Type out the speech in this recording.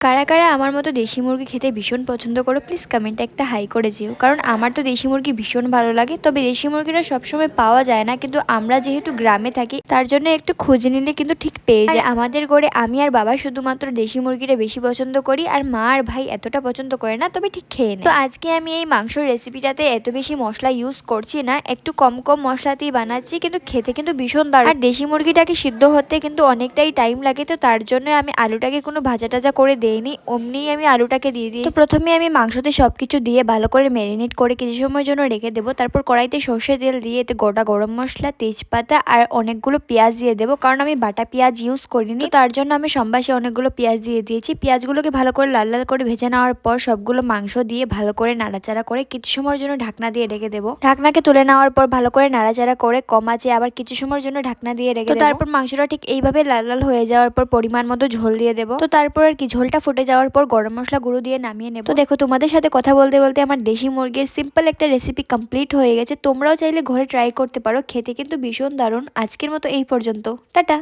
কারা কারা আমার মতো দেশি মুরগি খেতে ভীষণ পছন্দ করো প্লিজ কমেন্টে একটা হাই করে যেও, কারণ আমার তো দেশি মুরগি ভীষণ ভালো লাগে। তবে দেশি মুরগিটা সবসময় পাওয়া যায় না, কিন্তু আমরা যেহেতু গ্রামে থাকি তার জন্য একটু খুঁজে নিলে কিন্তু ঠিক পেয়ে যায়। আমাদের ঘরে আমি আর বাবা শুধুমাত্র দেশি মুরগিটা বেশি পছন্দ করি, আর মা আর ভাই এতটা পছন্দ করে না, তবে ঠিক খেয়ে নেয়। তো আজকে আমি এই মাংসের রেসিপিটাতে এত বেশি মশলা ইউজ করছি না, একটু কম কম মশলাতেই বানাচ্ছি, কিন্তু খেতে কিন্তু ভীষণ দারুণ। আর দেশি মুরগিটাকে সিদ্ধ হতে কিন্তু অনেকটাই টাইম লাগে, তো তার জন্য আমি আলুটাকে কোনো ভাজা টাজা করে দেইনি, অমনি আমি আলুটাকে দিয়ে দিই। তো প্রথমে আমি মাংসতে সবকিছু দিয়ে ভালো করে ম্যারিনেট করে কিছু সময়ের জন্য রেখে দেবো। তারপর কড়াইতে সর্ষে তেল দিয়ে এতে গোটা গরম মশলা, তেজপাতা আর অনেকগুলো পেঁয়াজ দিয়ে দেবো, কারণ আমি বাটা পেঁয়াজ ইউজ করিনি, তার জন্য আমি সম্বাসে অনেকগুলো পেঁয়াজ দিয়ে দিয়েছি। পেঁয়াজগুলোকে ভালো করে লাল লাল করে ভেজে নেওয়ার পর সবগুলো মাংস দিয়ে ভালো করে নাড়াচাড়া করে কিছু সময়ের জন্য ঢাকনা দিয়ে রেখে দেবো। ঢাকনাকে তুলে নেওয়ার পর ভালো করে নাড়াচাড়া করে কম আঁচে আবার কিছু সময়ের জন্য ঢাকনা দিয়ে রেখে দেবো। তারপর মাংসটা ঠিক এইভাবে লাল লাল হয়ে যাওয়ার পর পরিমাণ মতো ঝোল দিয়ে দেবো। তো তারপর আর কি ঝোলটা ফুটে যাওয়ার পর গরম মশলা গুঁড়ো দিয়ে নামিয়ে নেব। তো দেখো, তোমাদের সাথে কথা বলতে বলতে আমার দেশি মুরগির সিম্পল একটা রেসিপি কমপ্লিট হয়ে গেছে। তোমরাও চাইলে ঘরে ট্রাই করতে পারো, খেতে কিন্তু ভীষণ দারুণ। আজকের মতো এই পর্যন্ত, টাটা।